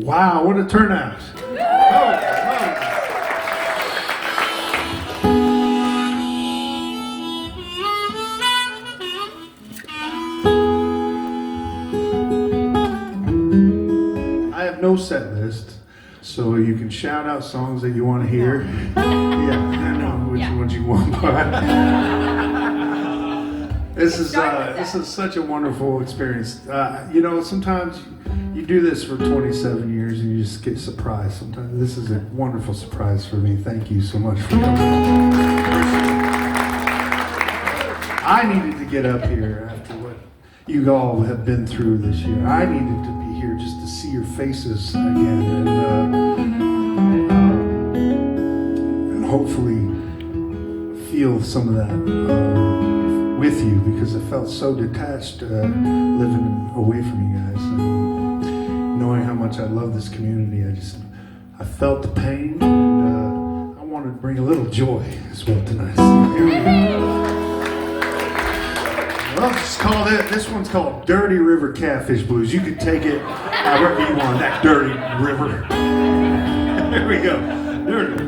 Wow, what a turnout. I have no set list, so you can shout out songs that you want to hear. Yeah, I know which ones you want. This is such a wonderful experience. You know, sometimes you do this for 27 years and you just get surprised. Sometimes this is a wonderful surprise for me. Thank you so much for coming. I needed to get up here after what you all have been through this year. I needed to be here just to see your faces again and hopefully feel some of that with you, because I felt so detached living away from you guys and knowing how much I love this community. I felt the pain, and I wanted to bring a little joy as well tonight. So here we go. Well, just call this one's called Dirty River Catfish Blues. You can take it however you want, that dirty river. Here we go. Dirty River.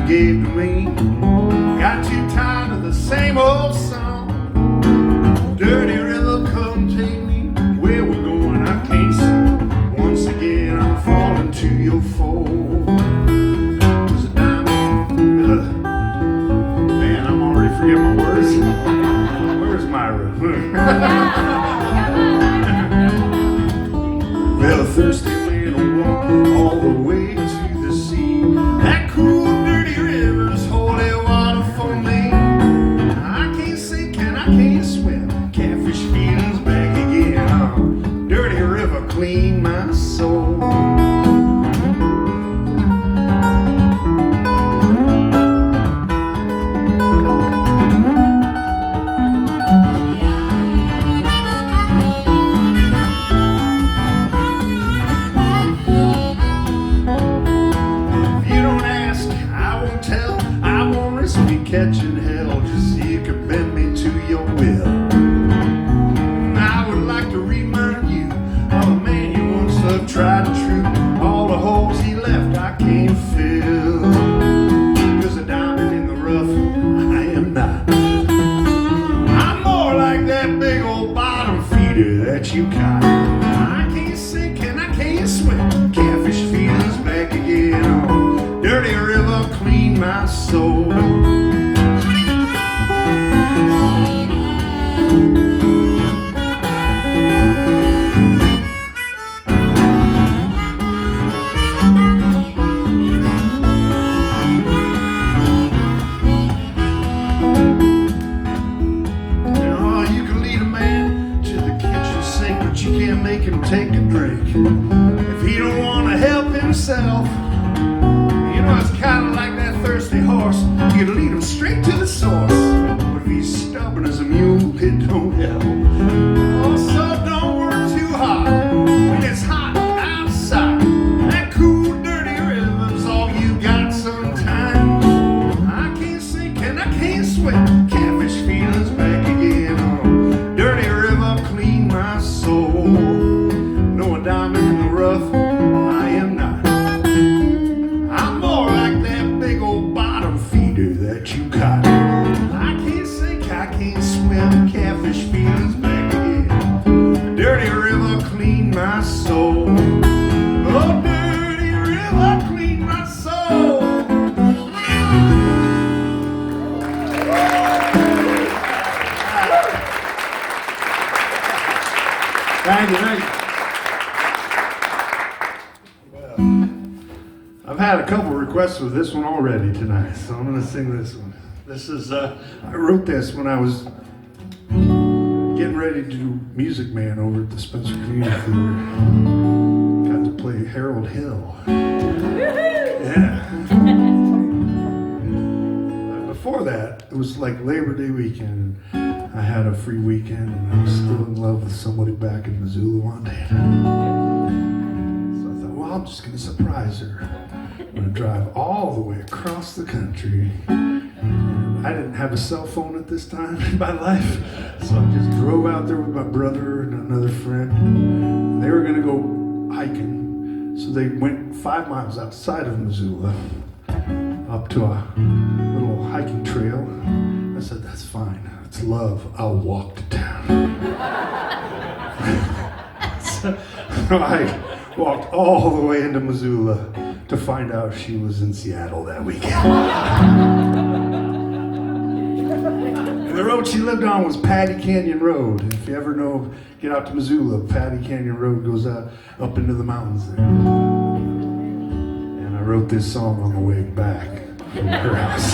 Gave to me, got too tired of the same old song. Dirty river, come take me where we're going. I can't see. Once again, I'm falling to your fold. There's a diamond. Man, I'm already forgetting my words. Where's Myra? Well, a thirsty man will walk all the way to the sea. That cool clean my soul. If you don't ask, I won't tell. I won't risk me catching hell just so you can bend me to your will. I would like to remind you of a man you once loved, tried and true. All the holes he left I can't fill. 'Cause a diamond in the rough I am not. I'm more like that big old bottom feeder that you caught. I can't sink and I can't swim. Catfish feelings back again. Oh, dirty river, clean my soul. You can't make him take a drink if he don't want to help himself. You know, it's kind of like that thirsty horse. You can lead him straight to the source. But if he's stubborn as a mule, it don't help. Oh, so don't work too hard when it's hot outside. That cool, dirty river's all you got sometimes. I can't sink and I can't swim. Catfish feelings back again. Oh, dirty river, clean my soul. No, a diamond in the rough I am not. I'm more like that big old bottom feeder that you caught. I can't sink, I can't swim. Catfish feelings back again. Dirty river, clean my soul. Oh, dirty river, clean my soul. Thank you. Well, I've had a couple requests for this one already tonight, so I'm going to sing this one. This is, I wrote this when I was getting ready to do Music Man over at the Spencer Community Theater. Got to play Harold Hill. Yeah. Before that, it was like Labor Day weekend. I had a free weekend and I was still in love with somebody back in Missoula, Montana. So I thought, well, I'm just going to surprise her. I'm going to drive all the way across the country. And I didn't have a cell phone at this time in my life, so I just drove out there with my brother and another friend. They were going to go hiking, so they went 5 miles outside of Missoula up to a little hiking trail. I said, that's fine. It's love. I'll walk to town. So I walked all the way into Missoula to find out she was in Seattle that weekend. And the road she lived on was Paddy Canyon Road. If you ever know, get out to Missoula, Paddy Canyon Road goes up into the mountains there. And I wrote this song on the way back from her house,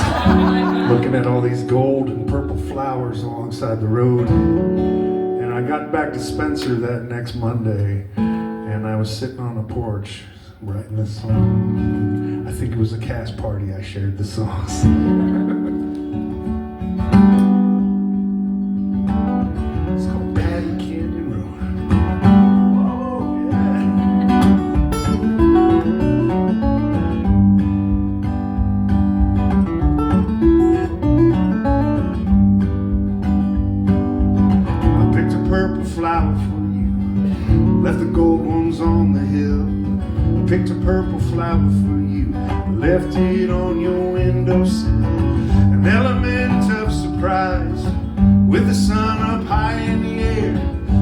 looking at all these gold and purple flowers alongside the road. And I got back to Spencer that next Monday, and I was sitting on a porch writing this song. I think it was a cast party I shared the songs. It's called Paddy Canyon Road. Oh, yeah. I picked a purple flower for you, left the gold ones on the hill. Picked a purple flower for you, left it on your windowsill. An element of surprise, with the sun up high in the air.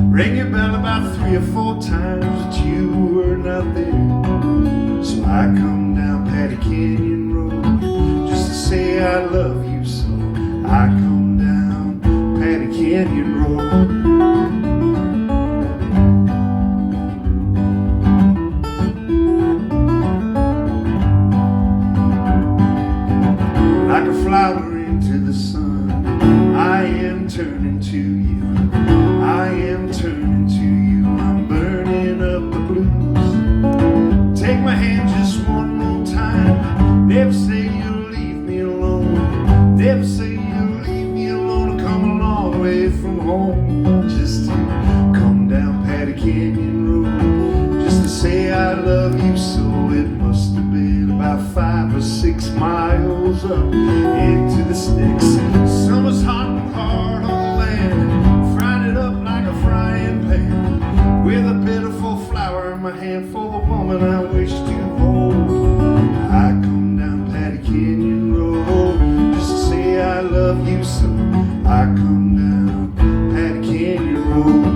Rang your bell about 3 or 4 times, but you were not there. So I come down Paddy Canyon Road, just to say I love you so. I come down Paddy Canyon Road. Like a flower into the sun, I am turning to you. I am turning to you. I'm burning up the blues. Take my hand just one more time. Never say you'll leave me alone. Never say you'll leave me alone. Come a long way from home just to come down Paddy Canyon Road, just to say I love you so. It must have been about 5 or 6 miles up into the sticks. Summer's hot and hard on the land, fried it up like a frying pan, with a pitiful flower in my hand for the woman I wish to hold. I come down Paddy Canyon Road, just to say I love you so. I come down Paddy Canyon Road.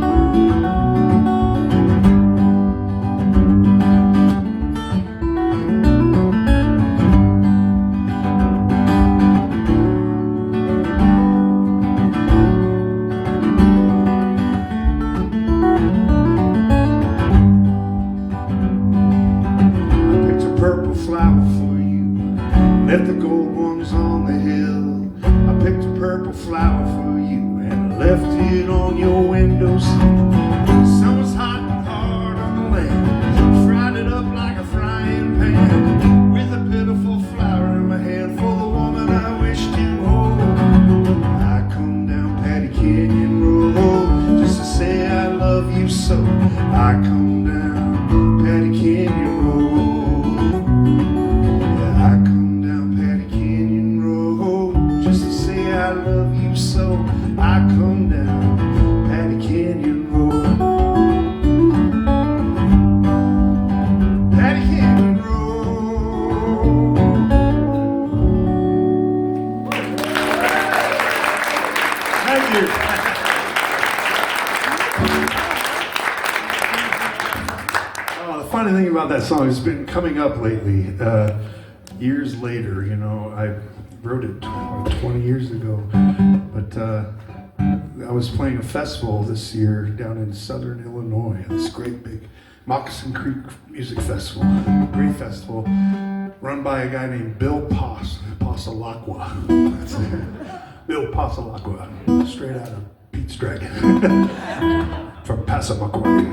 Purple flower for you, left the gold ones on the hill. I picked a purple flower for you and left it on your windowsill. Summer's hot and hard on the land, fried it up like a frying pan, with a pitiful flower in my hand for the woman I wish to hold. I come down Paddy Canyon Road, just to say I love you so. I come down Paddy Canyon Road. I come down Paddy Canyon Road, just to say I love you so. I come down Paddy Canyon Road. Paddy Canyon Road. Thank you. The funny thing about that song has been coming up lately. Years later, you know, I wrote it 20 years ago, but I was playing a festival this year down in southern Illinois, this great big Moccasin Creek Music Festival, great festival, run by a guy named Bill Passalacqua. Bill Passalacqua, straight out of Pete's Dragon, from Passamaquoddy.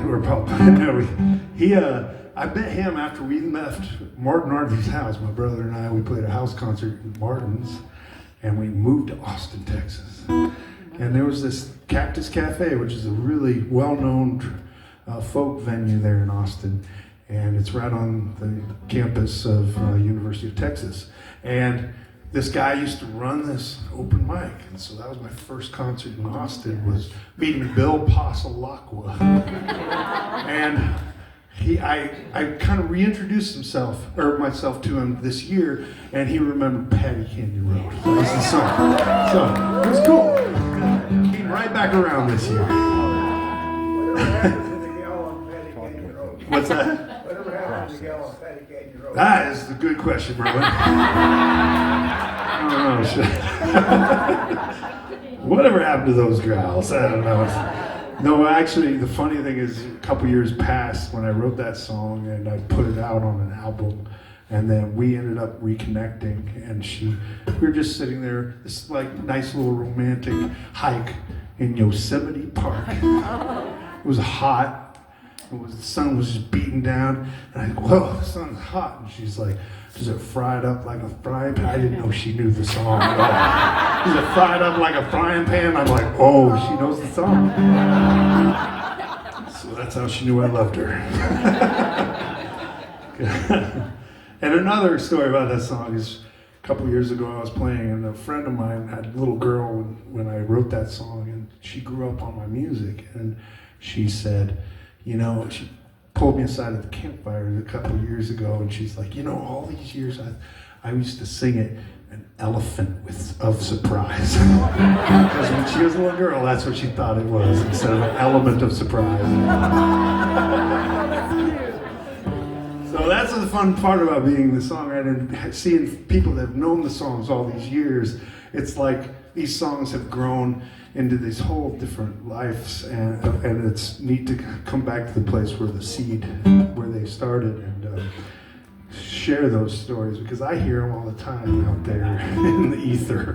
I met him after we left Martin Arthur's house. My brother and I, we played a house concert in Martin's, and we moved to Austin, Texas. And there was this Cactus Cafe, which is a really well-known folk venue there in Austin. And it's right on the campus of University of Texas. And this guy used to run this open mic. And so that was my first concert in Austin, was meeting Bill Passalacqua. And I kind of reintroduced myself to him this year, and he remembered Patty Canyon Road. That was the song. So it was cool. Came right back around this year. What's that? Whatever happened to the gal on Patty Canyon Road? That is a good question, Merlin. I don't know. Whatever happened to those gals? I don't know. No, actually, the funny thing is, a couple years passed when I wrote that song and I put it out on an album, and then we ended up reconnecting, and we were just sitting there, this like nice little romantic hike in Yosemite Park. It was hot. The sun was just beating down, and I go, whoa, the sun's hot. And she's like, is it fried up like a frying pan? I didn't know she knew the song at all. Is it fried up like a frying pan? I'm like, oh, she knows the song. So that's how she knew I loved her. And another story about that song is a couple years ago I was playing, and a friend of mine had a little girl when I wrote that song, and she grew up on my music, and she said, she pulled me aside at the campfire a couple of years ago, and she's like, all these years I used to sing it an elephant of surprise. Because when she was a little girl, that's what she thought it was, instead of an element of surprise. So that's the fun part about being the songwriter and seeing people that have known the songs all these years. It's like these songs have grown into these whole different lives, and it's neat to come back to the place where the seed, where they started, and share those stories, because I hear them all the time out there in the ether.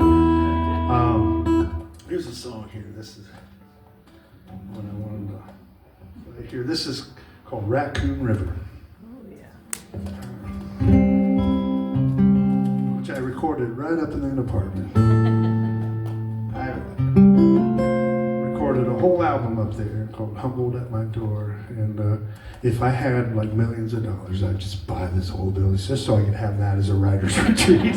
Here's a song here. This is what I wanted to play here. This is called Raccoon River. Which I recorded right up in that apartment. I recorded a whole album up there called Humbled at My Door, and if I had like millions of dollars, I'd just buy this whole building just so I could have that as a writer's retreat.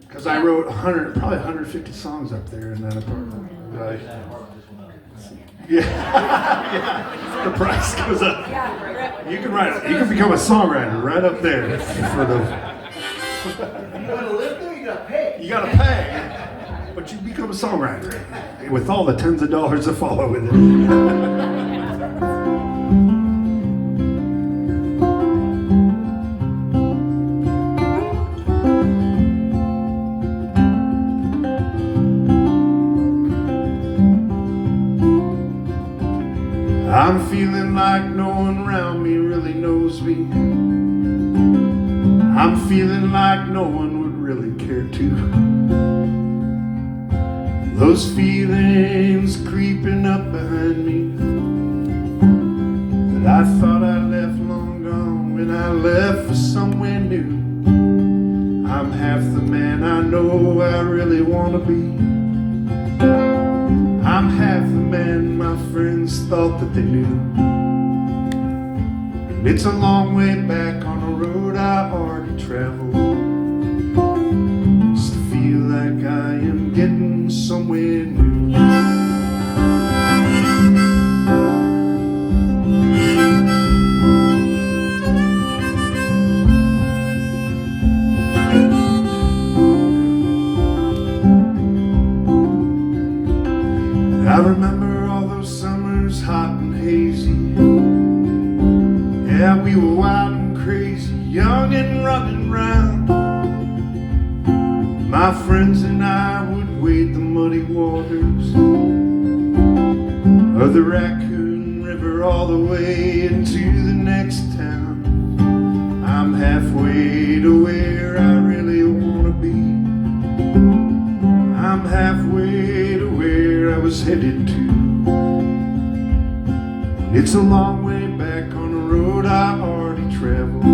Because I wrote probably 150 songs up there in that apartment. Yeah. Yeah, the price goes up. You can write it. You can become a songwriter right up there. You want to live there? You got to pay. You got to pay, but you become a songwriter with all the tens of dollars that follow with it. I'm feeling like no one around me really knows me. I'm feeling like no one would really care to. Those feelings creeping up behind me that I thought I left long gone when I left for somewhere new. I'm half the man I know I really want to be. I'm half the man my friends thought that they knew. And it's a long way back on a road I already traveled, just to feel like I am getting somewhere new. I remember all those summers, hot and hazy. Yeah, we were wild and crazy, young and running round. My friends and I would wade the muddy waters of the Raccoon River all the way into the next town. I'm halfway to where I really want to be. I'm halfway to where I was headed to. It's a long way back on a road I already traveled,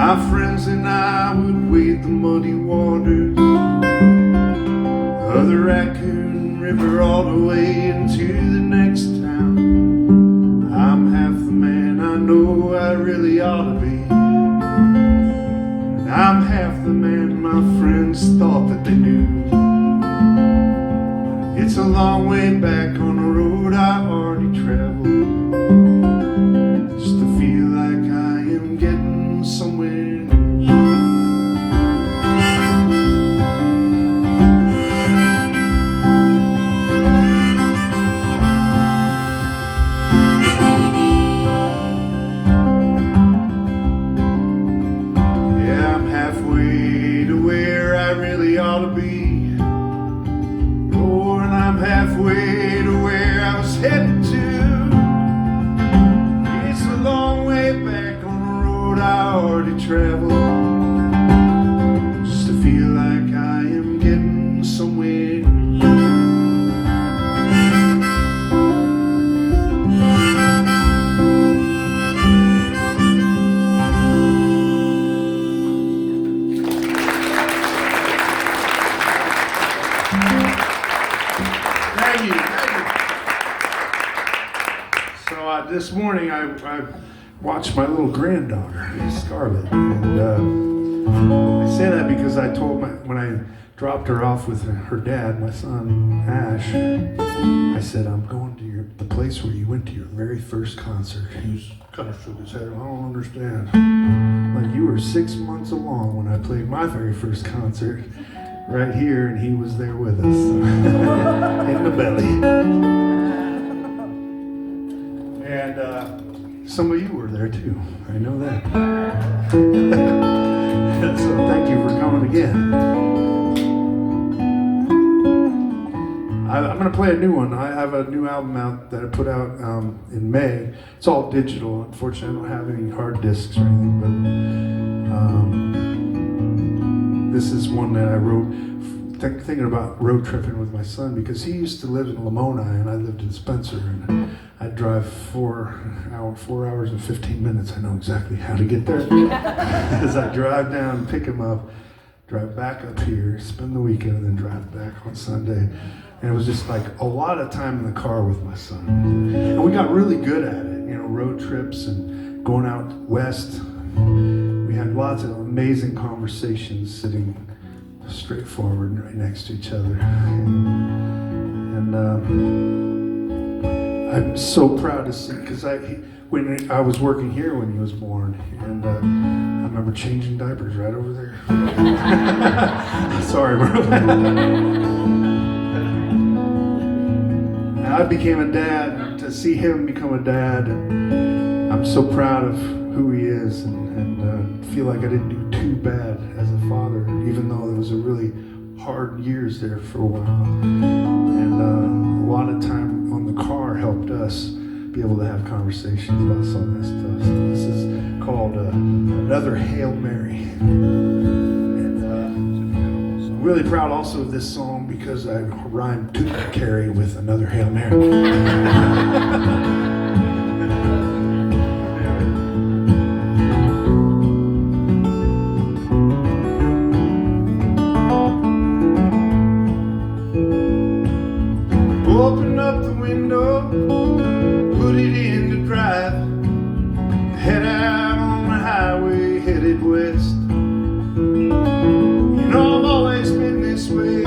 My friends and I would wade the muddy waters of the Raccoon River all the way into the next town. I'm half the man I know I really ought to be, and I'm half the man my friends thought that they knew. It's a long way back on a road I already traveled, just to feel like I am getting somewhere. Halfway to where I was headed to. It's a long way back on the road I already traveled, just to feel like I am getting somewhere. This morning I watched my little granddaughter, Scarlett, and I say that because I told when I dropped her off with her dad, my son Ash, I said, I'm going to the place where you went to your very first concert. He was kind of shook his head. I don't understand. Like, you were 6 months along when I played my very first concert right here, and he was there with us in the belly. And some of you were there too. I know that. So thank you for coming again. I'm going to play a new one. I have a new album out that I put out in May. It's all digital. Unfortunately, I don't have any hard discs or anything, but this is one that I wrote thinking about road tripping with my son, because he used to live in Lamoni and I lived in Spencer, and I'd drive 4 hours and 15 minutes. I know exactly how to get there. As I drive down, pick him up, drive back up here, spend the weekend, and then drive back on Sunday. And it was just like a lot of time in the car with my son. And we got really good at it, road trips and going out west. We had lots of amazing conversations sitting straightforward right next to each other. And I'm so proud to see, because when I was working here when he was born, and I remember changing diapers right over there. Sorry, bro. And I became a dad. To see him become a dad, I'm so proud of who he is, and feel like I didn't do too bad as a father, even though it was a really hard years there for a while. And a lot of time on the car helped us be able to have conversations about some of this stuff. So this is called Another Hail Mary. And really proud also of this song because I rhymed tooth carry with Another Hail Mary. Open up the window, put it in the drive, head out on the highway, headed west. I've always been this way,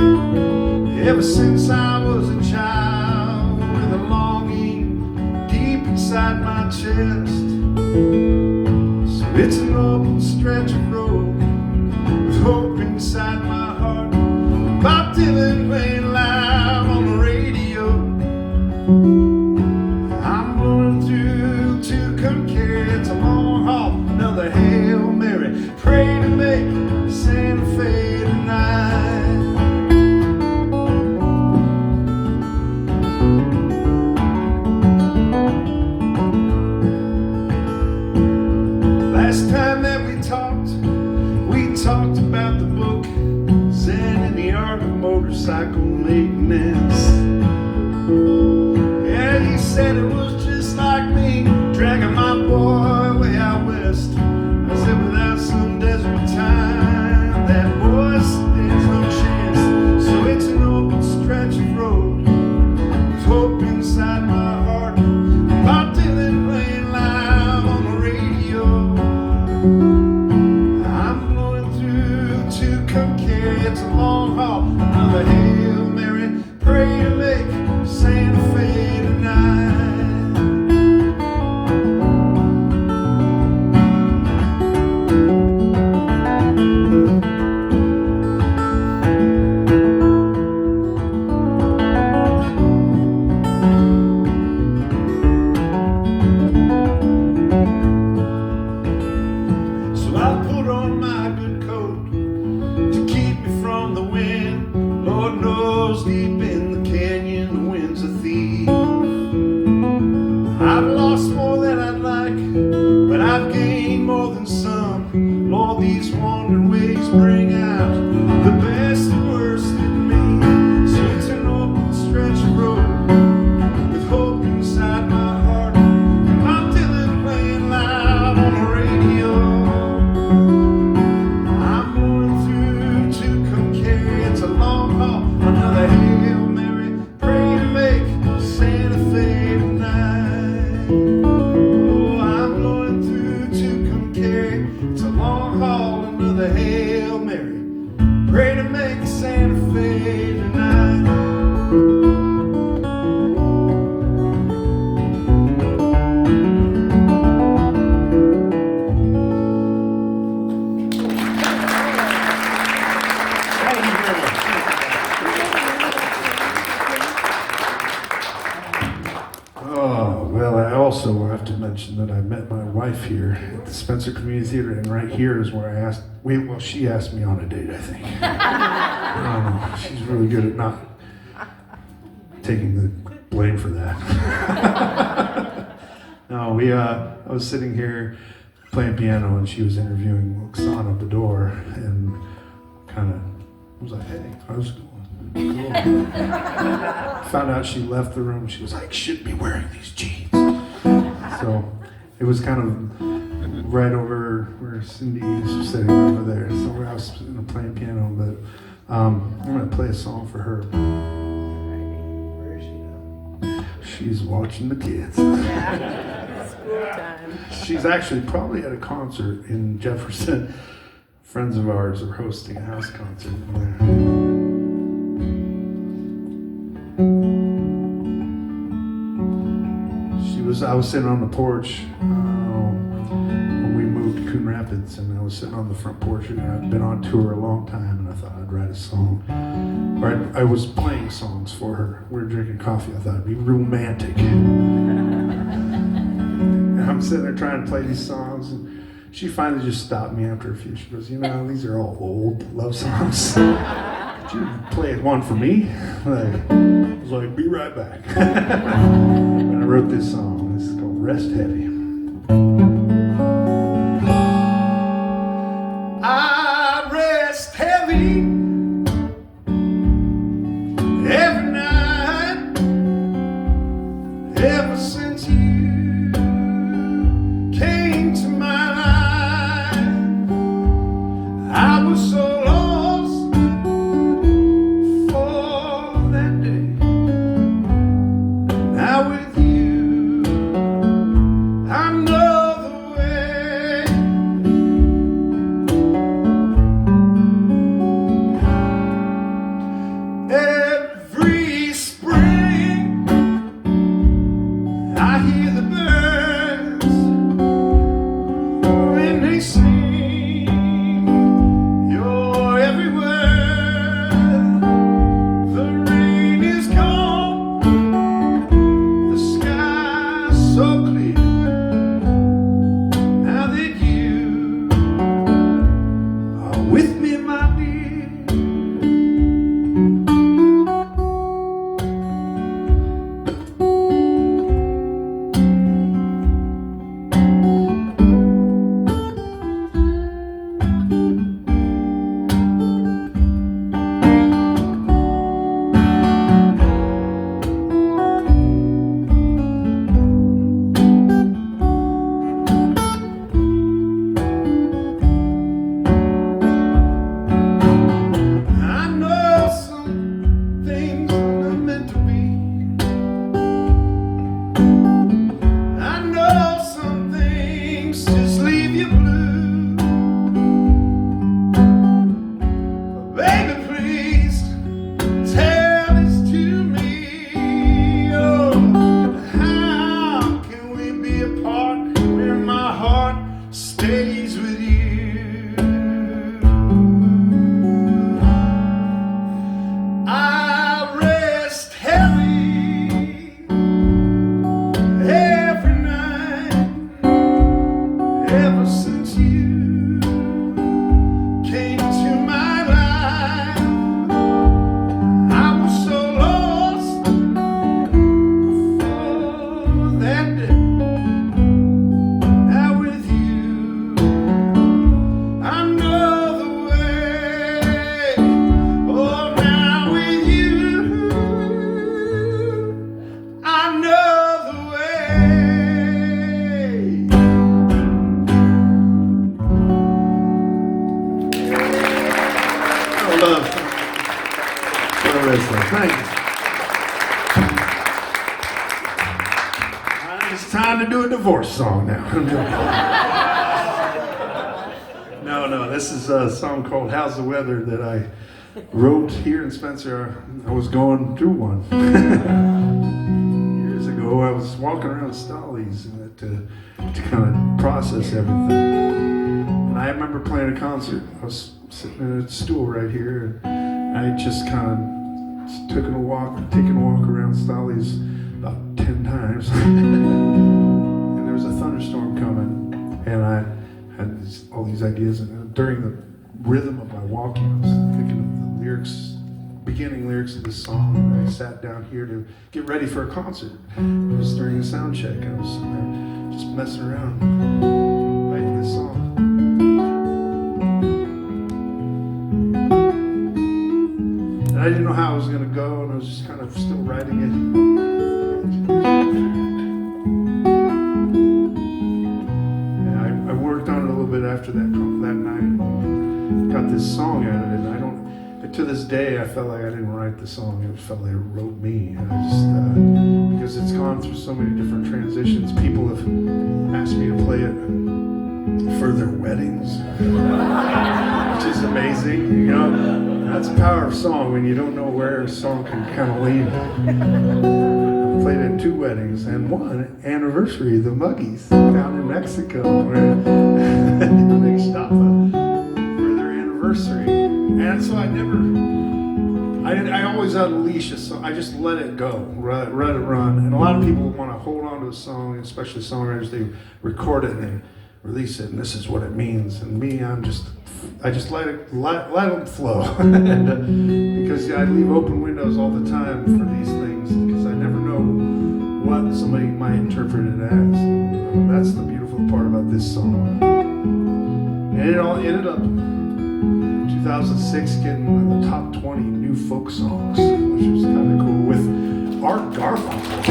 ever since I was a child, with a longing deep inside my chest. So it's an open stretch of road, with hope inside my heart. Bob Dylan playing live on the radio. I'm going through to Concord, it's a long haul, another Hail Mary. Pray to make Santa Fe tonight. Last time that we talked about the book Zen and the Art of Motorcycle Maintenance. Yeah, he said it was just like me, dragging my boy way out west. I said, without some it's a long haul. Another Hail Mary, pray to make Santa Fe tonight. So I put on my good coat to keep me from the wind. Lord knows deep in the canyon the wind's a thief. I've lost more than I'd like, but I've gained more than some. Lord, these wandering ways bring out the best and worst in me. So it's an open stretch of road with hope inside my heart. I'm Dylan playing loud on the radio. I'm going through to come carry. It's a long haul. Another Hail Mary, pray to make Santa Fe tonight. Oh, I'm going through to come carry. It's a long haul. Another Hail Mary, pray to make Santa Fe tonight. Oh, well, I also have to mention that I met my wife here at the Spencer Community Theater, and right here is where she asked me on a date, I think. I don't know, she's really good at not taking the blame for that. No, I was sitting here playing piano, and she was interviewing Oksana at the door, and kind of was like, hey, how's it going? Cool. Found out she left the room. She was like, shouldn't be wearing these jeans. So it was kind of right over where Cindy was sitting over there. So I was playing piano, but I'm going to play a song for her. Where is she now? She's watching the kids. School time. She's actually probably at a concert in Jefferson. Friends of ours are hosting a house concert there. I was sitting on the porch when we moved to Coon Rapids, and I was sitting on the front porch, and I've been on tour a long time, and I thought I'd write a song. Or I was playing songs for her. We were drinking coffee. I thought it'd be romantic. And I'm sitting there trying to play these songs, and she finally just stopped me after a few. She goes, you know, these are all old love songs. Could you play one for me? I was like, be right back. And I wrote this song. This is called Rest Heavy. I rest heavy every night, ever since you came to my life. I was so lost for that day. Now with you, I know the of love. Thank you. It's time to do a divorce song now. No, this is a song called How's the Weather that I wrote here in Spencer. I was going through one. Years ago, I was walking around Stolly's to kind of process everything. And I remember playing a concert. I was sitting in a stool right here, and I just kind of taking a walk around Stolly's about 10 times. And there was a thunderstorm coming, and I had all these ideas. And during the rhythm of my walking, I was thinking of the beginning lyrics of this song. And I sat down here to get ready for a concert. It was during a sound check, and I was sitting there just messing around, writing this song. And I didn't know how it was going to go, and I was just kind of still writing it. And I worked on it a little bit after that night. Got this song out of it, and to this day, I felt like I didn't write the song. It felt like it wrote me. And I just, because it's gone through so many different transitions. People have asked me to play it for their weddings, which is amazing. You know, that's the power of song when you don't know where a song can kind of lead. I played it in 2 weddings and 1 anniversary, the Muggies down in Mexico, where they stopped for their anniversary. And so I always had a leash, so I just let it go, let it run. And a lot of people want to hold on to a song, especially songwriters. They record it and they release it, and this is what it means. And me, I just let them flow. And, because I leave open windows all the time for these things, because I never know what somebody might interpret it as. And that's the beautiful part about this song. And it all ended up 2006 getting in the top 20 new folk songs, which was kind of cool, with Art Garfunkel.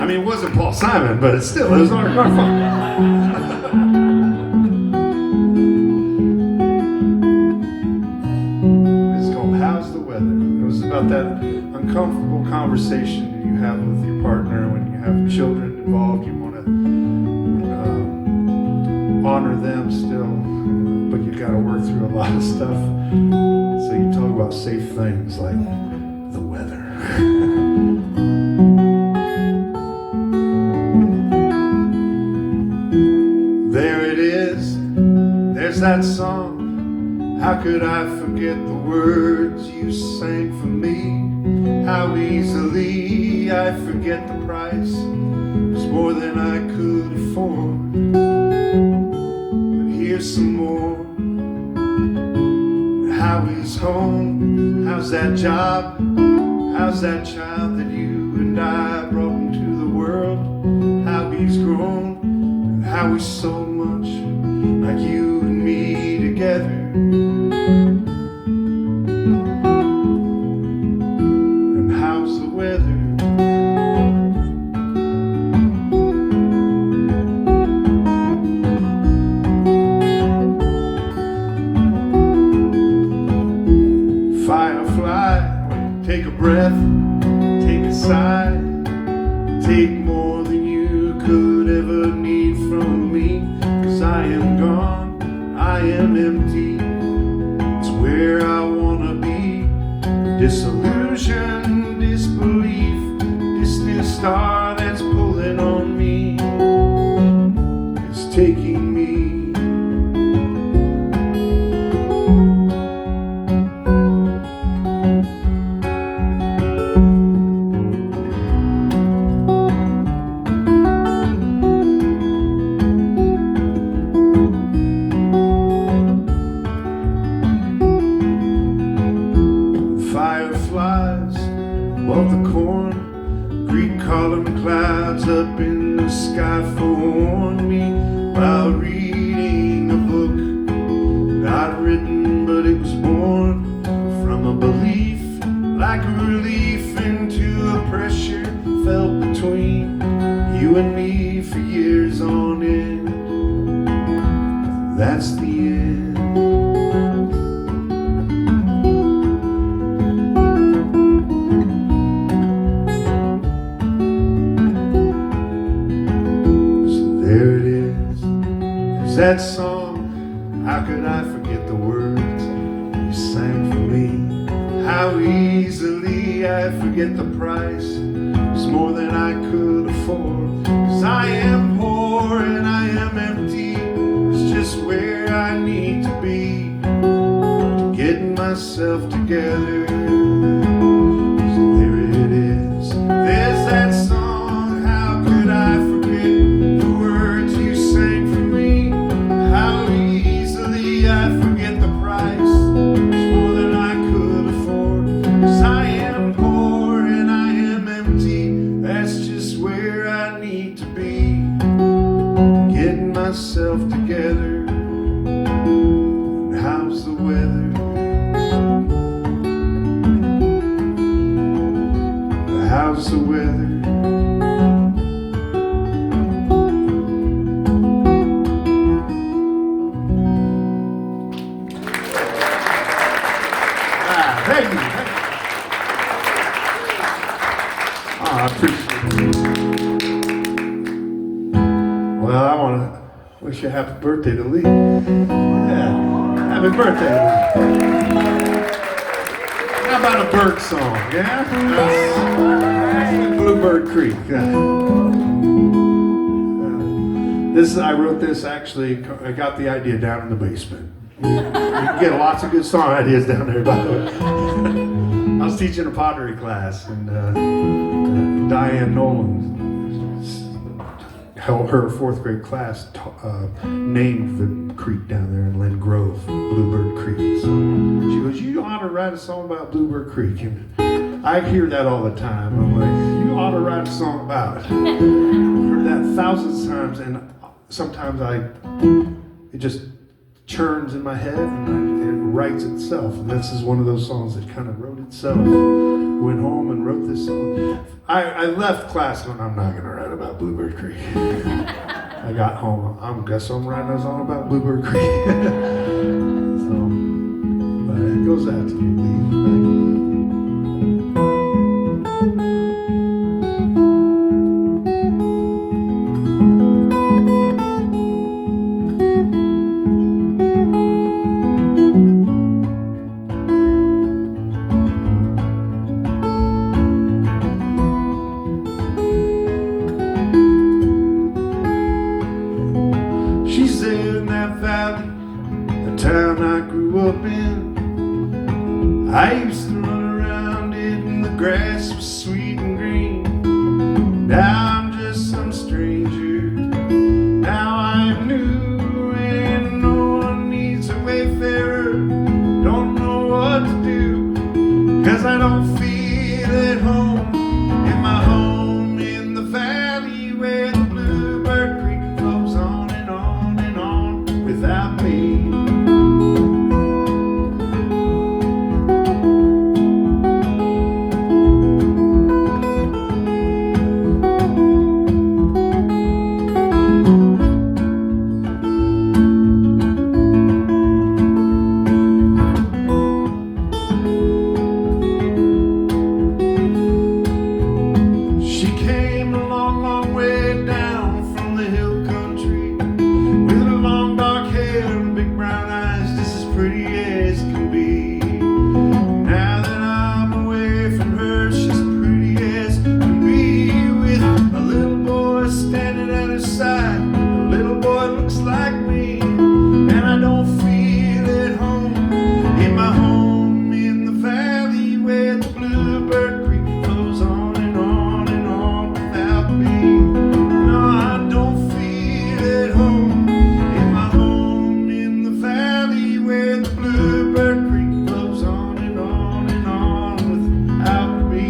I mean, it wasn't Paul Simon, but it was Art Garfunkel. It's called How's the Weather. It was about that uncomfortable conversation that you have with your partner when you have children involved. You want to honor them still, but you got to work through a lot of stuff. So you talk about safe things like the weather. There it is, there's that song. How could I forget the words you sang for me? How easily I forget the price. It was more than I could afford. Here's some more. How is home? How's that job? How's that child that you and I brought into the world? How he's grown, and how he's so much like you and me together. And how's the weather? Take a breath, take a sigh, take more than you could ever need from me. 'Cause I am gone, I am empty, it's where I wanna be. Disillusion, disbelief, distant star that's pulling on me, it's taking me. Fireflies above the corn, green column clouds up in the sky forewarn me while reading a book not written, but it was born from a belief, like a relief into a pressure felt between you and me for years on end. That's the that song, how could I forget the words you sang for me? How easily I forget the price. It's more than I could afford. 'Cause I am poor and I am empty. It's just where I need to be, getting myself together. So there it is. There's that song. How could I forget the words you sang for me? How easily I forget the price. It's more than I could afford. 'Cause I am poor and I am empty. That's just where I need to be, getting myself together. And how's the weather? How's the weather? Thank you. Oh, I appreciate it. Well, I want to wish you a happy birthday to Lee. Yeah, happy birthday, Lee. How about a bird song, yeah? Bluebird Creek. I wrote this actually, I got the idea down in the basement. You can get lots of good song ideas down there, by the way. I was teaching a pottery class, and Diane Nolan, her fourth grade class, named the creek down there in Lynn Grove, Bluebird Creek. So she goes, "You ought to write a song about Bluebird Creek." And I hear that all the time. I'm like, "You ought to write a song about it." I've heard that thousands of times, and sometimes it just churns in my head and it writes itself. And this is one of those songs that kind of wrote itself. Went home and wrote this song. I left class going, I'm not going to write about Bluebird Creek. I got home, I guess I'm writing a song about Bluebird Creek. So, but it goes out to you, Lee. Thank you. She's in that valley, the town I grew up in. I used to run around it and the grass was sweet and green. Now I'm just some stranger, now I'm new, and no one needs a wayfarer. Don't know what to do, 'cause I don't feel at home in my home in the valley where the Bluebird Creek flows on and on and on without me. She came a long, long way down from the hill country with her long dark hair and big brown eyes, just as pretty as can be. Now that I'm away from her, she's pretty as can be, with a little boy standing at her side. The little boy looks like me, and I don't feel at home in my home in the valley where the Bluebird Creek flows on and on and on without me. No, I don't feel at home in my home in the valley where the Bluebird Creek flows on and on and on without me.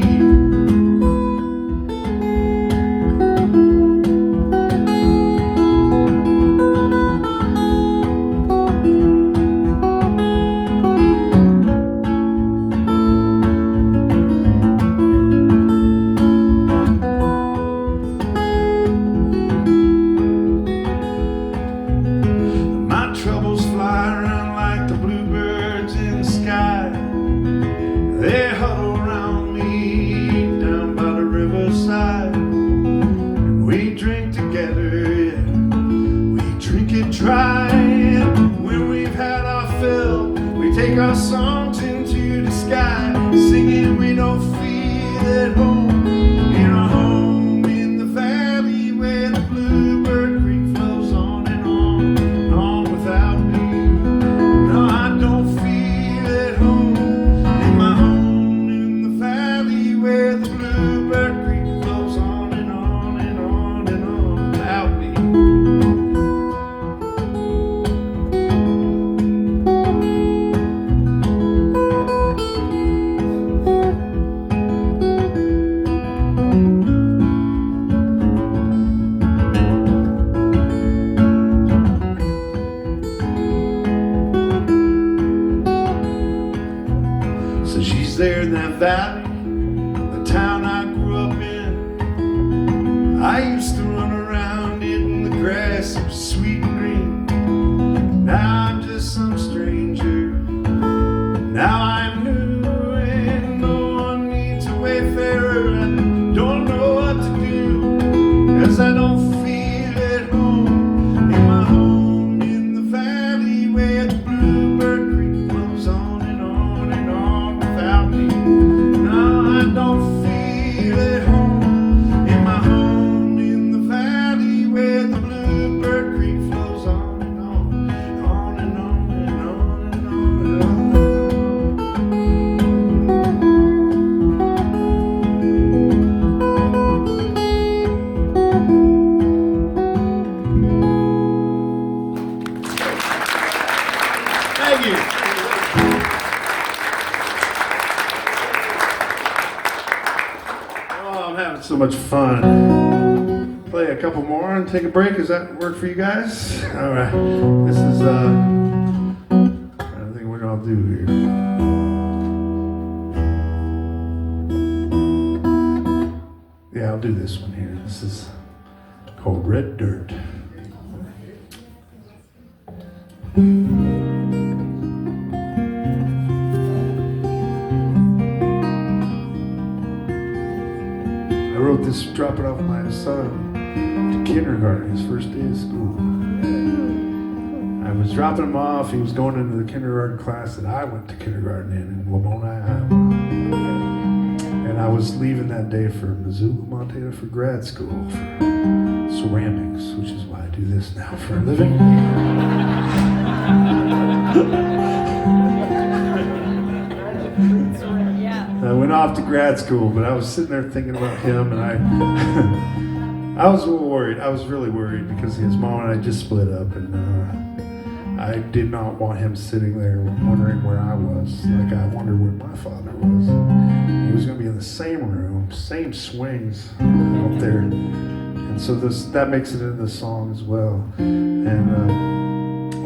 My troubles fly around like the bluebirds in the sky. They huddle around me down by the riverside. And we drink together, yeah. We drink it dry. take our songs into the sky, singing we don't feel at home. In our home in the valley where the Bluebird Creek flows on and on without me. No, I don't feel at home in my home in the valley where the Bluebird Creek flows on and on and on and on without me. So she's there in that valley, the town I grew up in. I used to run around in the grass, it was sweet and green. Now I'm just some stranger. Now I'm new and no one needs a wayfarer. I don't know what to do, 'cause I don't feel at home in my home in the valley where the Bluebird Creek flows on and on and on without me. No, I don't feel at home in my home in the valley where the Bluebird Creek flows on and on, on and on and on and on and on. Thank you. Oh, I'm having so much fun. Play a couple more and take a break. Does that work for you guys? All right. This is I don't think we're gonna do here. Yeah, I'll do this one here. This is called Red Dirt. I wrote this dropping off my son to kindergarten, his first day of school. I was dropping him off. He was going into the kindergarten class that I went to kindergarten in Lamoni, Iowa. And I was leaving that day for Missoula, Montana for grad school for ceramics, which is why I do this now for a living. I went off to grad school, but I was sitting there thinking about him, and I was a little worried. I was really worried because his mom and I just split up, and I did not want him sitting there wondering where I was, like I wondered where my father was. He was going to be in the same room, same swings up there, and so that makes it into the song as well. And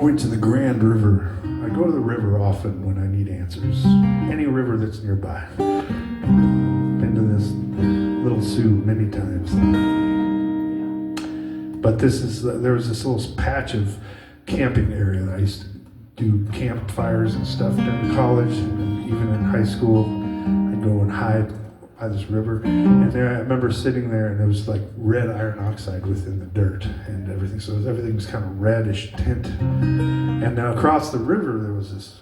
went to the Grand River. I go to the river often when I need answers. Any river that's nearby. Been to this Little Sioux many times. But there was this little patch of camping area that I used to do campfires and stuff during college, and even in high school. I'd go and hide by this river. And there I remember sitting there, and there was like red iron oxide within the dirt and everything. So everything was kind of reddish tint. And now across the river, there was this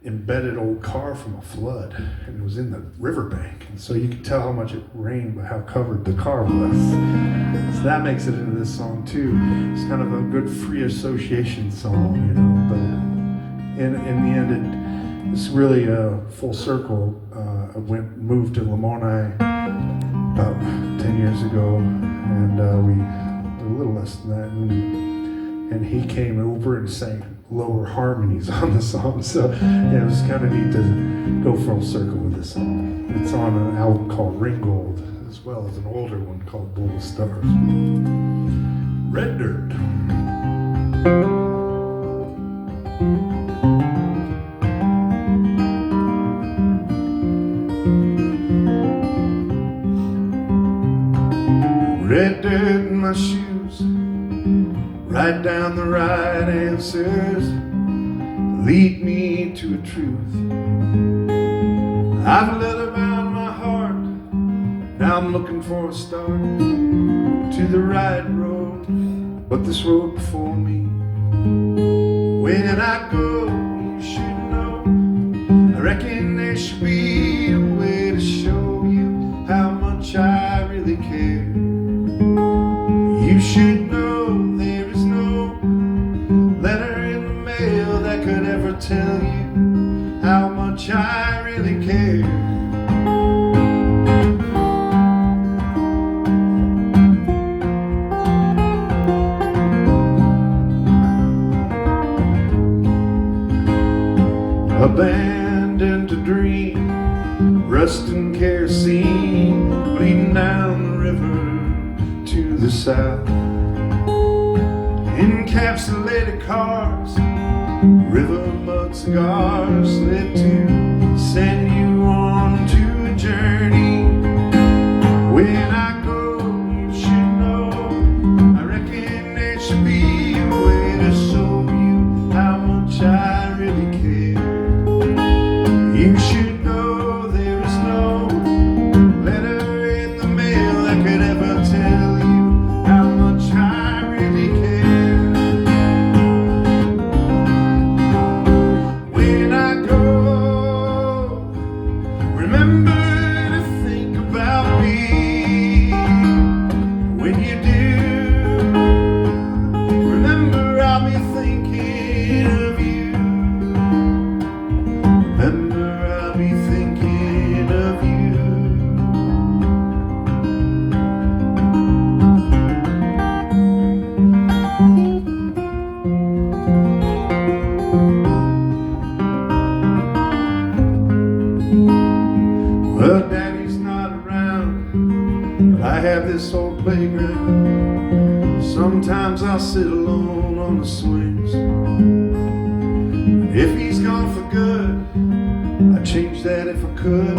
embedded old car from a flood, and it was in the riverbank. And so you could tell how much it rained by how covered the car was. So that makes it into this song too. It's kind of a good free association song, you know. But in the end, it's really a full circle. I moved to Lamoni about 10 years ago, and we a little less than that. And he came over and sang lower harmonies on the song. So yeah, it was kind of neat to go full circle with this song. It's on an album called Ringgold, as well as an older one called Bowl of Stars. Red Dirt. Red dirt in my shoes, write down the right answers, lead me to a truth. I've let them out of my heart, now I'm looking for a start to the right road, but this road before me. When I go, you should know there should be a way to show you how much I really care. You should know there is no letter in the mail that could ever tell you how much I really care. Abandoned to dream, rust and kerosene bleeding down the river to the south. Encapsulated cars, river mud cigars lit to send you on to a journey. When I go, you should know, I reckon there should be a way to show you how much I really care. You should know there is no letter in the mail that could ever tell you how much I really care. When I go, remember to think about me. When you do, remember I'll be thinking of you. Remember I'll be thinking of you. Well, Daddy's not around, but I have this old playground. Sometimes I'll sit alone on the swings. If he's gone for good, I'd change that if I could,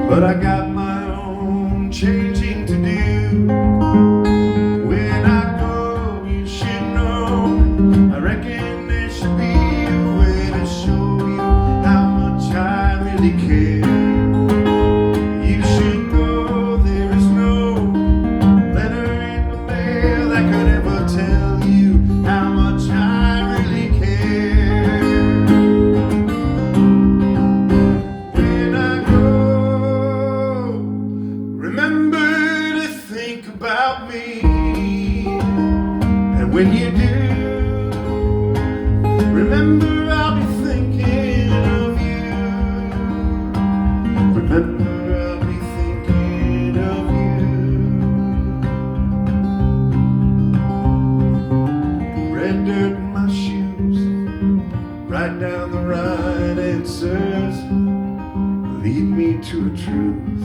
but I got my own changing to do. When I go, you should know, I reckon there should be a way to show you how much I really care. You should know there is no letter in the mail that could ever tell you how much I really care. When I go, remember to think about me. And when you do, remember I'll be thinking of you. Remember I'll be thinking of you. Red dirt in my shoes, write down the right answers, lead me to a truth.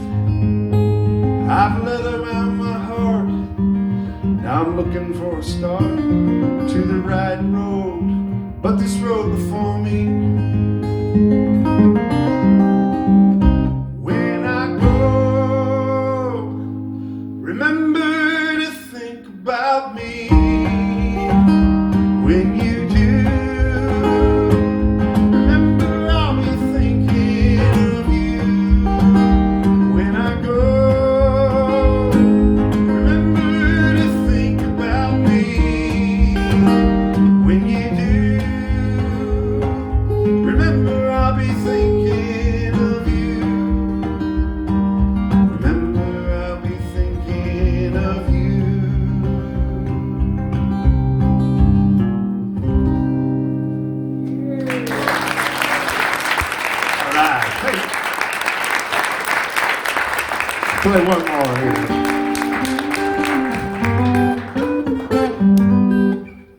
I've leather around my heart, now I'm looking for a start to the right road, but this road before me. When I go, remember to think about me. When you do, remember I'll be thinking of you. When I go, remember to think about me. When you do, remember I'll be thinking of you. Remember I'll be thinking of you. All right. Hey. Play one more here.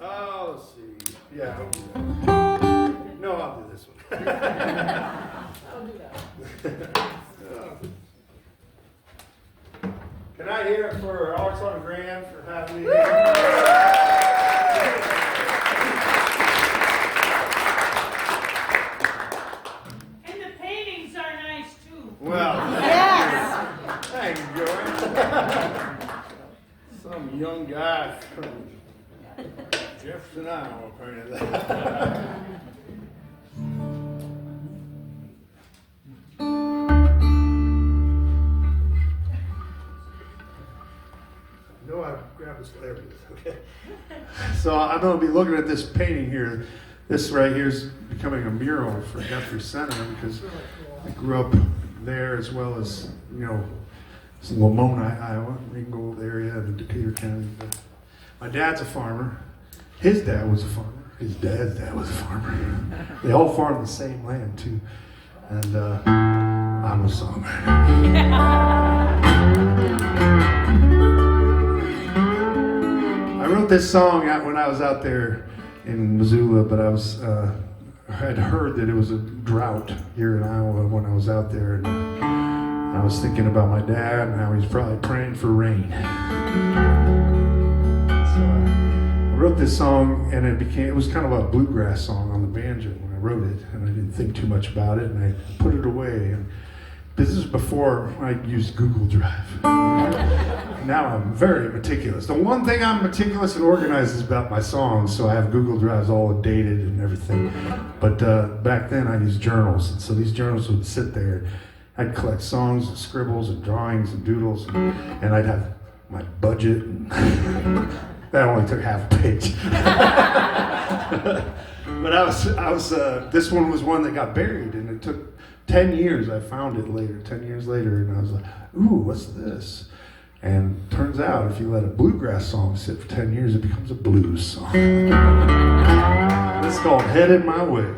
Oh, let's see. Yeah. No, I'll do this one. I'll do that. Can I hear it for Arts on Grand for having me? And the paintings are nice too. Well, Yes. thank you, Joey. Some young guy from Jefferson, Iowa, painted that. No, I grabbed this later. Okay. So I'm going to be looking at this painting here. This right here is becoming a mural for Guthrie Center because I grew up there as well as, it's Lamona, Iowa, Ringgold area in Decatur County. But my dad's a farmer. His dad was a farmer. His dad's dad was a farmer. They all farmed the same land too. And I'm a songwriter. I wrote this song out when I was out there in Missoula, but I had heard that it was a drought here in Iowa when I was out there, and I was thinking about my dad and how he's probably praying for rain. So I wrote this song, and it was kind of a bluegrass song on the banjo when I wrote it, and I didn't think too much about it, and I put it away. And this is before I used Google Drive. Now I'm very meticulous. The one thing I'm meticulous and organized is about my songs, so I have Google Drives all dated and everything. But back then I used journals, and so these journals would sit there. I'd collect songs and scribbles and drawings and doodles, and I'd have my budget, and that only took half a page. But this one was one that got buried, and it took 10 years. I found it later, 10 years later, and I was like, ooh, what's this? And turns out if you let a bluegrass song sit for 10 years, it becomes a blues song. It's called Headed My Way.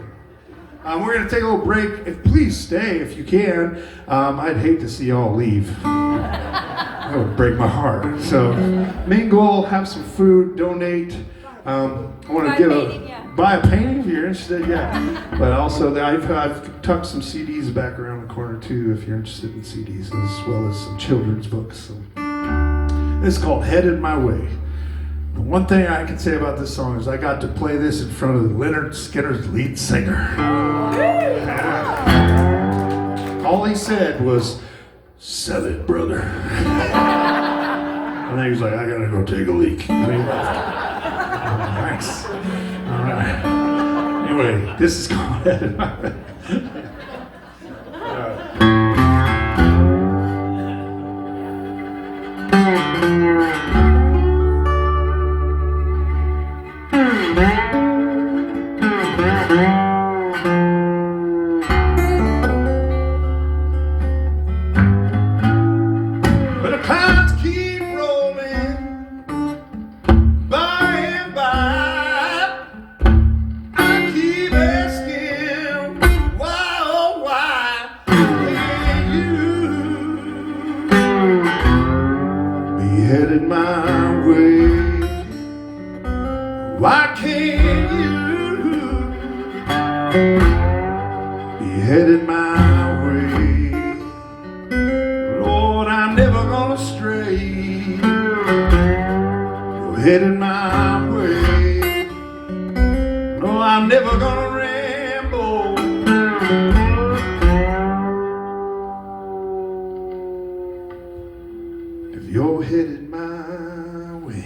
We're going to take a little break. Please stay if you can. I'd hate to see y'all leave. That would break my heart. So mingle, have some food, donate. I want to buy a painting if you're interested, yeah. But also, I've tucked some CDs back around the corner too if you're interested in CDs, as well as some children's books. So, it's called Headed My Way. The one thing I can say about this song is I got to play this in front of Lynyrd Skynyrd's lead singer. All he said was, "Sell it, brother." And then he was like, "I gotta go take a leak." And he left. Nice. All right. Anyway, this is called Headed My Way. Headed my way. Why can't you be headed my way? Lord, I'm never gonna stray. You're headed my way. No, I'm never gonna ramble. If you're headed my way.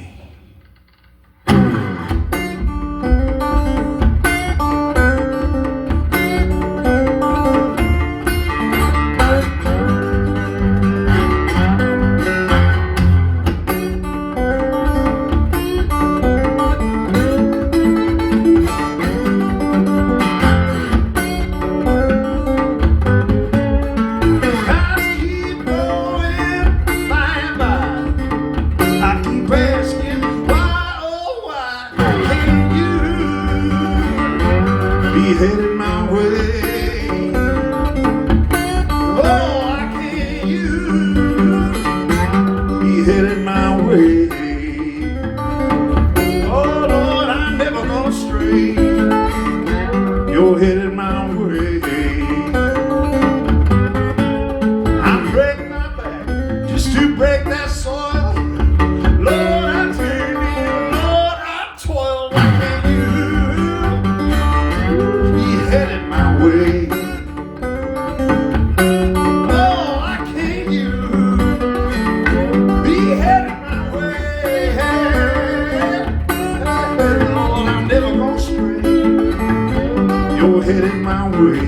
Headed my way. Oh, why can't you be headed my way? Oh, Lord, I'm never gonna stray. You're headed my way. I'm breaking my back just to break that soil. Lord, I turn in, Lord, I toil. Why can't you headed my way? Oh, why can't you be headed my way? Lord, I'm never gonna stray. You're headed my way.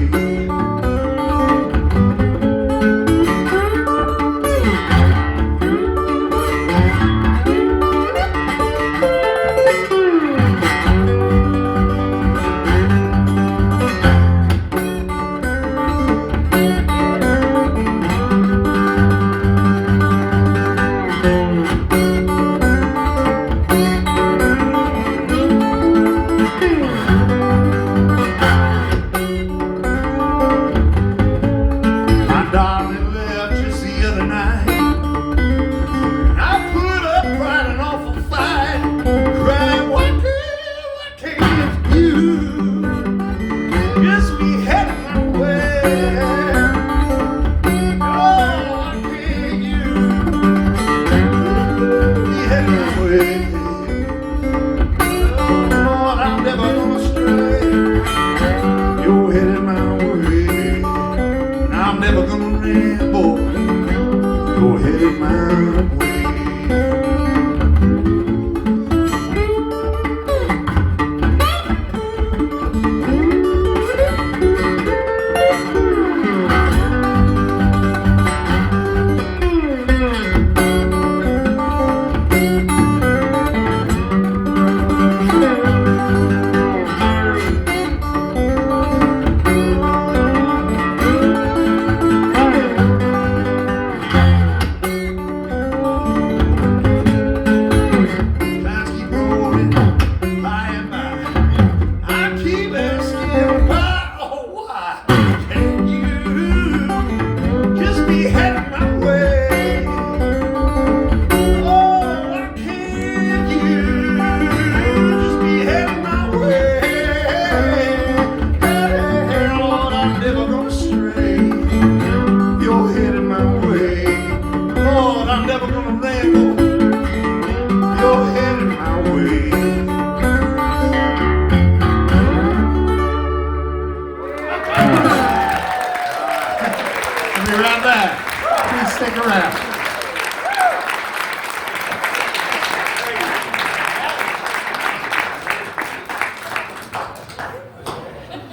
headed my way. Right back. Please stick around.